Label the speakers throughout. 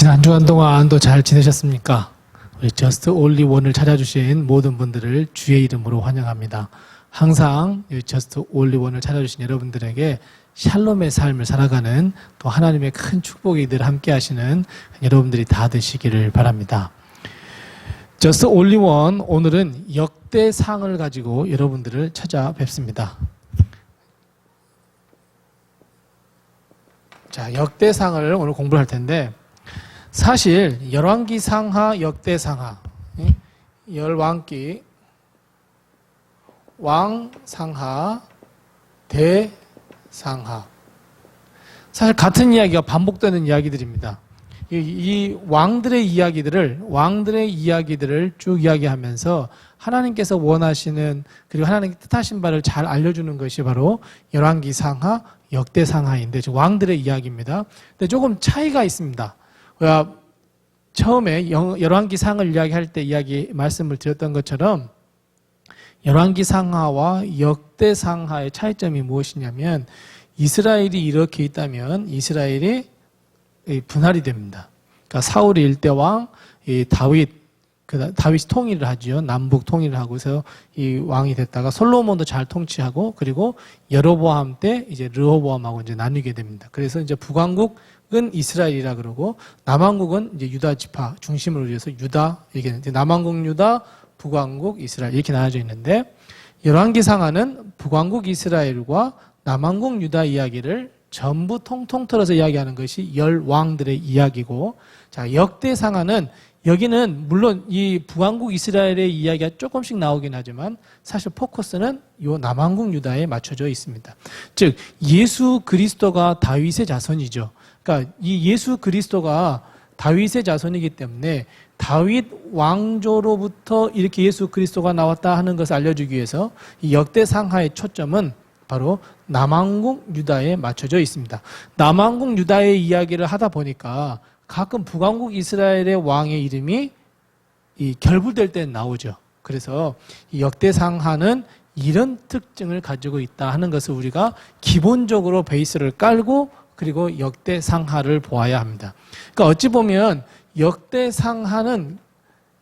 Speaker 1: 지난 주간 동안 또 잘 지내셨습니까? 우리 저스트 올리 원을 찾아주신 모든 분들을 주의 이름으로 환영합니다. 항상 저스트 올리 원을 찾아주신 여러분들에게 샬롬의 삶을 살아가는 또 하나님의 큰 축복이 늘 함께 하시는 여러분들이 다 되시기를 바랍니다. 저스트 올리 원, 오늘은 역대상을 가지고 여러분들을 찾아뵙습니다. 자, 역대상을 오늘 공부할 텐데, 사실 열왕기 상하, 역대 상하, 열왕기, 왕상하, 대상하, 사실 같은 이야기가 반복되는 이야기들입니다. 이 왕들의 이야기들을 쭉 이야기하면서 하나님께서 원하시는, 그리고 하나님께 뜻하신 바를 잘 알려주는 것이 바로 열왕기 상하, 역대 상하인데, 왕들의 이야기입니다. 근데 조금 차이가 있습니다. 처음에 열왕기 상을 이야기할 때 말씀을 드렸던 것처럼 열왕기 상하와 역대 상하의 차이점이 무엇이냐면, 이스라엘이 이렇게 있다면 이스라엘이 분할이 됩니다. 그러니까 사울이 일대 왕, 다윗이 통일을 하죠. 남북 통일을 하고서 이 왕이 됐다가 솔로몬도 잘 통치하고, 그리고 여로보암 때 이제 르호보암하고 이제 나뉘게 됩니다. 그래서 이제 북왕국은 이스라엘이라 그러고, 남왕국은 이제 유다 지파 중심으로 해서 유다, 이게 남왕국 유다, 북왕국 이스라엘 이렇게 나눠져 있는데, 열왕기 상하는 북왕국 이스라엘과 남왕국 유다 이야기를 전부 통통 털어서 이야기하는 것이 열 왕들의 이야기고, 자, 역대 상하는, 여기는 물론 이 북왕국 이스라엘의 이야기가 조금씩 나오긴 하지만 사실 포커스는 이 남왕국 유다에 맞춰져 있습니다. 즉 예수 그리스도가 다윗의 자손이죠. 그러니까 이 예수 그리스도가 다윗의 자손이기 때문에 다윗 왕조로부터 이렇게 예수 그리스도가 나왔다 하는 것을 알려주기 위해서 이 역대 상하의 초점은 바로 남왕국 유다에 맞춰져 있습니다. 남왕국 유다의 이야기를 하다 보니까 가끔 북왕국 이스라엘의 왕의 이름이 결부될 때 나오죠. 그래서 이 역대상하는 이런 특징을 가지고 있다 하는 것을 우리가 기본적으로 베이스를 깔고, 그리고 역대상하를 보아야 합니다. 그러니까 어찌 보면 역대상하는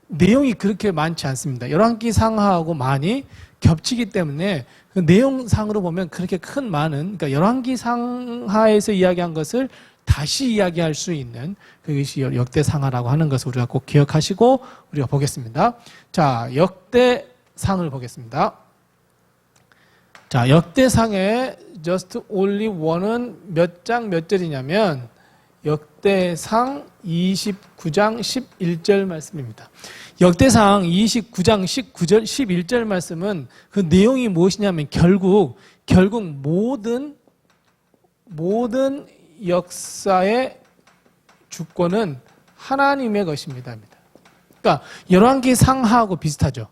Speaker 1: 내용이 그렇게 많지 않습니다. 열왕기 상하하고 많이 겹치기 때문에 그 내용상으로 보면 그렇게 그러니까 열왕기 상하에서 이야기한 것을 다시 이야기할 수 있는 그것이 역대상하라고 하는 것을 우리가 꼭 기억하시고 우리가 보겠습니다. 자, 역대상을 보겠습니다. 자, 역대상의 just only one은 몇 장 몇 절이냐면 역대상 29장 11절 말씀입니다. 역대상 29장 19절 11절 말씀은 그 내용이 무엇이냐면 결국 모든 역사의 주권은 하나님의 것입니다. 그러니까 열왕기 상하하고 비슷하죠.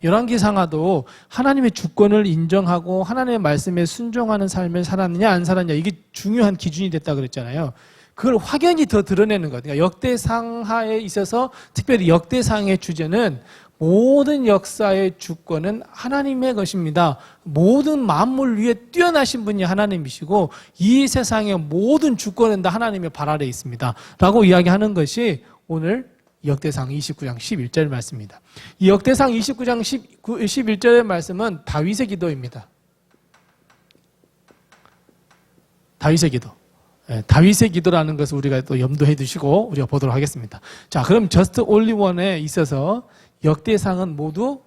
Speaker 1: 열왕기 상하도 하나님의 주권을 인정하고 하나님의 말씀에 순종하는 삶을 살았느냐 안 살았느냐, 이게 중요한 기준이 됐다 그랬잖아요. 그걸 확연히 더 드러내는 거예요. 그러니까 역대상하에 있어서 특별히 역대상의 주제는 모든 역사의 주권은 하나님의 것입니다. 모든 만물 위에 뛰어나신 분이 하나님이시고 이 세상의 모든 주권은 다 하나님의 발 아래에 있습니다. 라고 이야기하는 것이 오늘 역대상 29장 11절 말씀입니다. 이 역대상 29장 11절의 말씀은 다윗의 기도입니다. 다윗의 기도. 다윗의 기도라는 것을 우리가 또 염두해 두시고 우리가 보도록 하겠습니다. 자, 그럼 저스트 올리 원에 있어서 역대상은 모두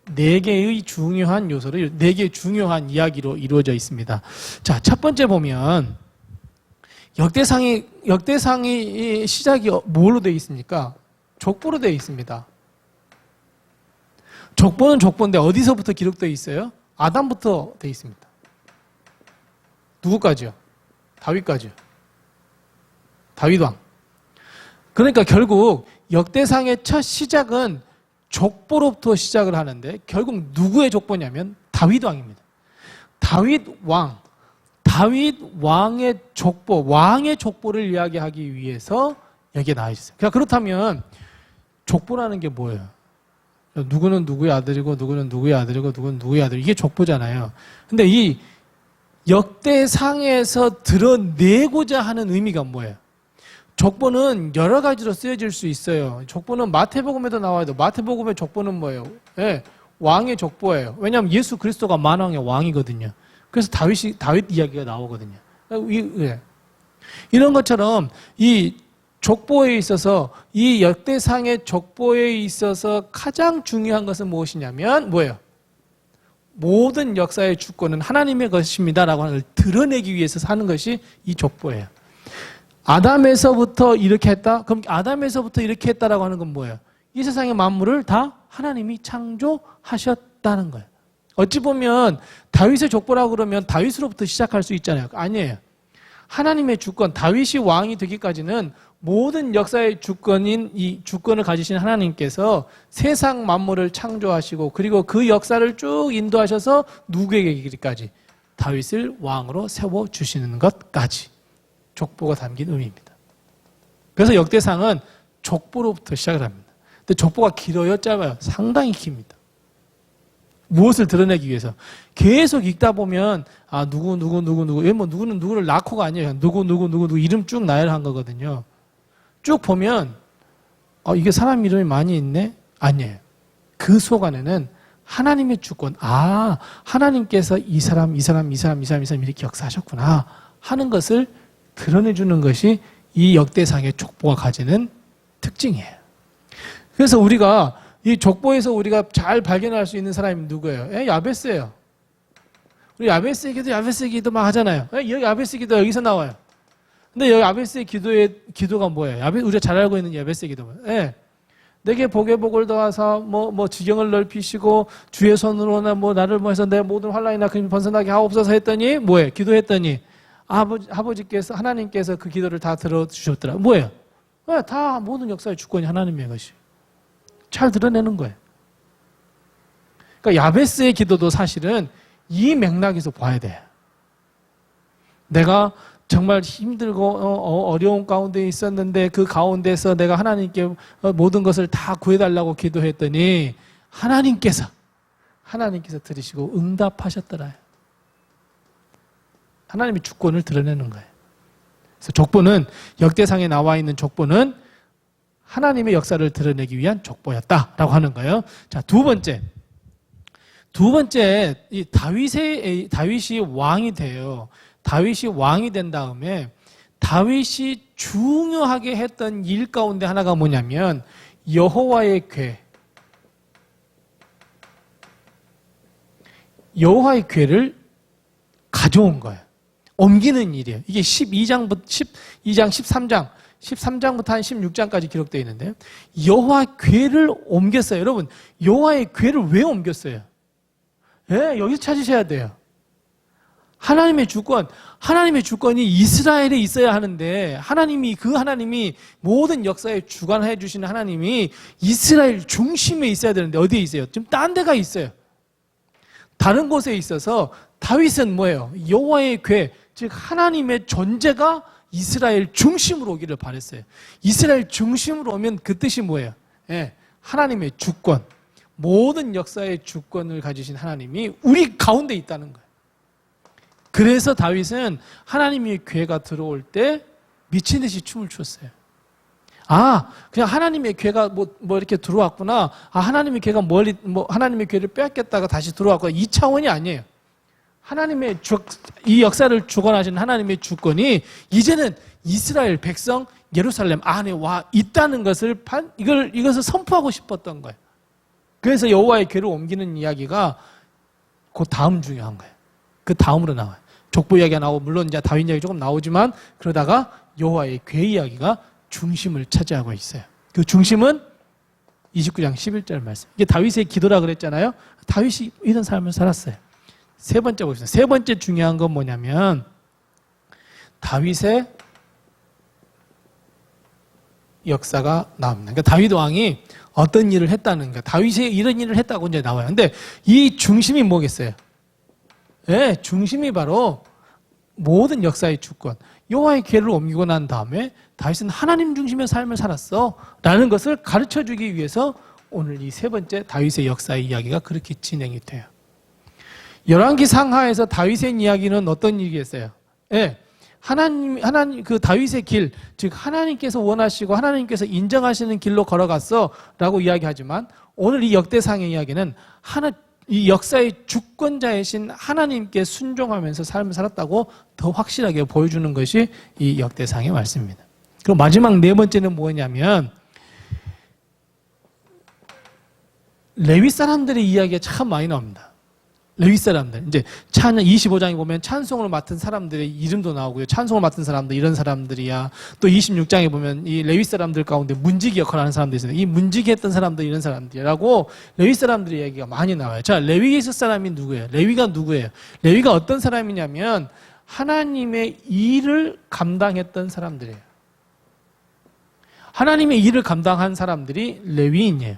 Speaker 1: 4개의 중요한 요소로, 4개의 중요한 이야기로 이루어져 있습니다. 자, 첫 번째 보면 역대상이 시작이 뭘로 되어 있습니까? 족보로 되어 있습니다. 족보는 족보인데 어디서부터 기록되어 있어요? 아담부터 되어 있습니다. 누구까지요? 다윗까지요. 다윗왕. 그러니까 결국 역대상의 첫 시작은 족보로부터 시작을 하는데, 결국 누구의 족보냐면 다윗왕입니다. 다윗왕의 족보, 왕의 족보를 이야기하기 위해서 여기에 나와 있어요. 그러니까 그렇다면 족보라는 게 뭐예요? 누구는 누구의 아들이고 누구는 누구의 아들이고 누구는 누구의 아들, 이게 족보잖아요. 근데 이 역대상에서 드러내고자 하는 의미가 뭐예요? 족보는 여러 가지로 쓰여질 수 있어요. 족보는 마태복음에도 나와요. 마태복음의 족보는 뭐예요? 예, 왕의 족보예요. 왜냐하면 예수 그리스도가 만왕의 왕이거든요. 그래서 다윗 이야기가 나오거든요. 이런 것처럼 이 족보에 있어서, 이 역대상의 족보에 있어서 가장 중요한 것은 무엇이냐면 뭐예요? 모든 역사의 주권은 하나님의 것입니다라고 하는 걸 드러내기 위해서 하는 것이 이 족보예요. 아담에서부터 이렇게 했다? 그럼 아담에서부터 이렇게 했다라고 하는 건 뭐예요? 이 세상의 만물을 다 하나님이 창조하셨다는 거예요. 어찌 보면 다윗의 족보라고 그러면 다윗으로부터 시작할 수 있잖아요. 아니에요. 하나님의 주권, 다윗이 왕이 되기까지는 모든 역사의 주권인 이 주권을 가지신 하나님께서 세상 만물을 창조하시고 그리고 그 역사를 쭉 인도하셔서 누구에게 이르기까지 다윗을 왕으로 세워주시는 것까지 족보가 담긴 의미입니다. 그래서 역대상은 족보로부터 시작을 합니다. 근데 족보가 길어요? 짧아요? 상당히 깁니다. 무엇을 드러내기 위해서? 계속 읽다 보면 누구 누구는 누구를 낳고가 아니에요. 누구 이름 쭉 나열한 거거든요. 쭉 보면 이게 사람 이름이 많이 있네? 아니에요. 그 속 안에는 하나님의 주권, 하나님께서 이 사람 이렇게 역사하셨구나 하는 것을 드러내주는 것이 이 역대상의 족보가 가지는 특징이에요. 그래서 우리가 이 족보에서 우리가 잘 발견할 수 있는 사람이 누구예요? 야베스예요. 우리 야베스의 기도 막 하잖아요. 여기 야베스 기도 여기서 나와요. 근데 여기 야베스의 기도가 뭐예요? 우리가 잘 알고 있는 야베스의 기도가. 내게 복의 복을 더하사 뭐 지경을 넓히시고 주의 손으로나 나를 해서 내 모든 환난이나 근심이 번선하게 하옵소서 했더니 뭐예요? 기도했더니 아버지께서 하나님께서 그 기도를 다 들어주셨더라. 뭐예요? 다 모든 역사의 주권이 하나님의 것이. 잘 드러내는 거예요. 그러니까 야베스의 기도도 사실은 이 맥락에서 봐야 돼요. 내가 정말 힘들고 어려운 가운데 있었는데 그 가운데서 내가 하나님께 모든 것을 다 구해달라고 기도했더니 하나님께서 들으시고 응답하셨더라. 하나님의 주권을 드러내는 거예요. 그래서 족보는, 역대상에 나와 있는 족보는 하나님의 역사를 드러내기 위한 족보였다라고 하는 거예요. 자, 두 번째, 이 다윗이 왕이 돼요. 다윗이 왕이 된 다음에 다윗이 중요하게 했던 일 가운데 하나가 뭐냐면 여호와의 궤를 가져온 거예요. 옮기는 일이에요. 이게 13장, 13장부터 한 16장까지 기록되어 있는데요. 여호와의 궤를 옮겼어요. 여러분, 여호와의 궤를 왜 옮겼어요? 여기서 찾으셔야 돼요. 하나님의 주권이 이스라엘에 있어야 하는데 하나님이 모든 역사에 주관해 주시는 하나님이 이스라엘 중심에 있어야 되는데 어디에 있어요? 지금 딴 데가 있어요. 다른 곳에 있어서 다윗은 뭐예요? 여호와의 궤, 즉 하나님의 존재가 이스라엘 중심으로 오기를 바랬어요. 이스라엘 중심으로 오면 그 뜻이 뭐예요? 하나님의 주권, 모든 역사의 주권을 가지신 하나님이 우리 가운데 있다는 거예요. 그래서 다윗은 하나님의 궤가 들어올 때 미친 듯이 춤을 췄어요. 그냥 하나님의 궤가 뭐 이렇게 들어왔구나. 하나님의 궤가 하나님의 궤를 빼앗겼다가 다시 들어왔구나. 이 차원이 아니에요. 이 역사를 주관하시는 하나님의 주권이 이제는 이스라엘 백성 예루살렘 안에 와 있다는 것을 이것을 선포하고 싶었던 거예요. 그래서 여호와의 궤를 옮기는 이야기가 그 다음 중요한 거예요. 그 다음으로 나와요. 족보 이야기가 나오고 물론 이제 다윗 이야기 조금 나오지만 그러다가 여호와의 궤 이야기가 중심을 차지하고 있어요. 그 중심은 29장 11절 말씀. 이게 다윗의 기도라 그랬잖아요. 다윗이 이런 삶을 살았어요. 세 번째 보겠습니다. 세 번째 중요한 건 뭐냐면 다윗의 역사가 나옵니다. 그러니까 다윗 왕이 어떤 일을 했다는 거예요. 다윗이 이런 일을 했다고 이제 나와요. 근데 이 중심이 뭐겠어요? 중심이 바로 모든 역사의 주권, 여호와의 궤를 옮기고 난 다음에 다윗은 하나님 중심의 삶을 살았어 라는 것을 가르쳐주기 위해서 오늘 이 세 번째 다윗의 역사의 이야기가 그렇게 진행이 돼요. 열왕기 상하에서 다윗의 이야기는 어떤 일이겠어요? 하나님, 그 다윗의 길, 즉, 하나님께서 원하시고 하나님께서 인정하시는 길로 걸어갔어. 라고 이야기하지만, 오늘 이 역대상의 이야기는 이 역사의 주권자이신 하나님께 순종하면서 삶을 살았다고 더 확실하게 보여주는 것이 이 역대상의 말씀입니다. 그리고 마지막 네 번째는 뭐냐면, 레위 사람들의 이야기가 참 많이 나옵니다. 레위 사람들. 이제 25장에 보면 찬송을 맡은 사람들의 이름도 나오고요. 찬송을 맡은 사람들, 이런 사람들이야. 또 26장에 보면 이 레위 사람들 가운데 문지기 역할을 하는 사람들이 있습니다. 이 문지기 했던 사람들, 이런 사람들이라고 레위 사람들의 이야기가 많이 나와요. 자, 레위에 있을 사람이 누구예요? 레위가 누구예요? 레위가 어떤 사람이냐면 하나님의 일을 감당했던 사람들이에요. 하나님의 일을 감당한 사람들이 레위인이에요.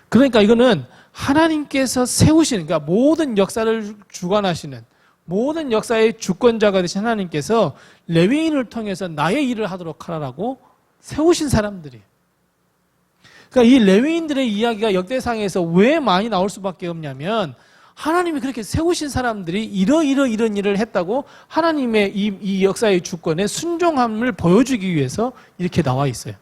Speaker 1: 그러니까 이거는 하나님께서 세우시는, 그러니까 모든 역사를 주관하시는, 모든 역사의 주권자가 되신 하나님께서 레위인을 통해서 나의 일을 하도록 하라고 세우신 사람들이에요. 그러니까 이 레위인들의 이야기가 역대상에서 왜 많이 나올 수밖에 없냐면 하나님이 그렇게 세우신 사람들이 이런 일을 했다고 하나님의 이 역사의 주권에 순종함을 보여주기 위해서 이렇게 나와 있어요.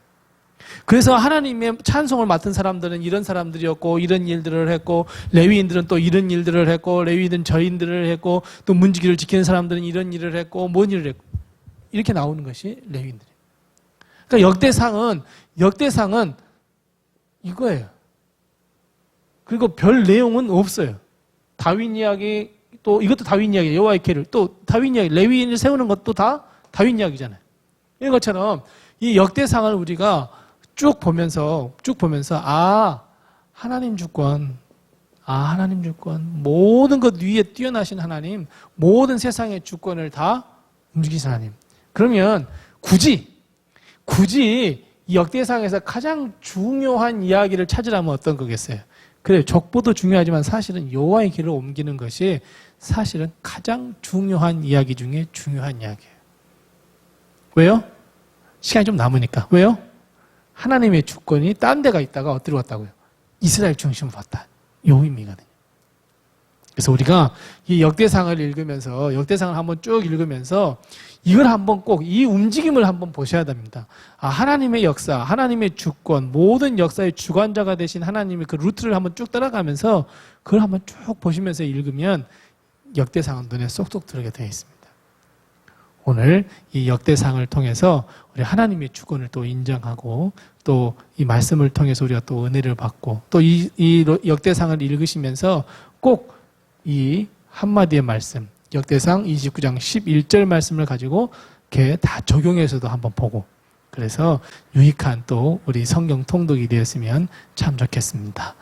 Speaker 1: 그래서 하나님의 찬송을 맡은 사람들은 이런 사람들이었고 이런 일들을 했고 레위인들은 또 이런 일들을 했고 레위인들은 저 일들을 했고 또 문지기를 지키는 사람들은 이런 일을 했고 뭔 일을 했고 이렇게 나오는 것이 레위인들이에요. 그러니까 역대상은 이거예요. 그리고 별 내용은 없어요. 다윗 이야기 또 이것도 다윗 이야기 여호와의 계를 또 다윗 이야기 레위인을 세우는 것도 다 다윗 이야기잖아요. 이런 것처럼 이 역대상을 우리가 쭉 보면서 하나님 주권, 모든 것 위에 뛰어나신 하나님, 모든 세상의 주권을 다 움직이신 하나님. 그러면 굳이 이 역대상에서 가장 중요한 이야기를 찾으라면 어떤 거겠어요? 그래요. 족보도 중요하지만 사실은 여호와의 길을 옮기는 것이 사실은 가장 중요한 이야기 중에 중요한 이야기예요. 왜요? 시간이 좀 남으니까. 왜요? 하나님의 주권이 딴 데가 있다가 어디로 갔다고요? 이스라엘 중심으로 왔다. 요 의미거든요. 그래서 우리가 이 역대상을 한번 쭉 읽으면서 이걸 한번 꼭 이 움직임을 한번 보셔야 됩니다. 하나님의 역사, 하나님의 주권, 모든 역사의 주관자가 되신 하나님의 그 루트를 한번 쭉 따라가면서 그걸 한번 쭉 보시면서 읽으면 역대상은 눈에 쏙쏙 들어오게 되어 있습니다. 오늘 이 역대상을 통해서 우리 하나님의 주권을 또 인정하고 또 이 말씀을 통해서 우리가 또 은혜를 받고 또 이 역대상을 읽으시면서 꼭 이 한마디의 말씀, 역대상 29장 11절 말씀을 가지고 이렇게 다 적용해서도 한번 보고 그래서 유익한 또 우리 성경 통독이 되었으면 참 좋겠습니다.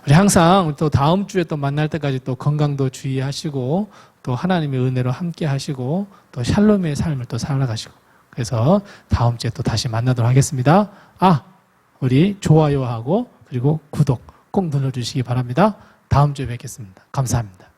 Speaker 1: 우리 항상 또 다음 주에 또 만날 때까지 또 건강도 주의하시고 또 하나님의 은혜로 함께 하시고 또 샬롬의 삶을 또 살아가시고 그래서 다음 주에 또 다시 만나도록 하겠습니다. 우리 좋아요하고 그리고 구독 꼭 눌러주시기 바랍니다. 다음 주에 뵙겠습니다. 감사합니다.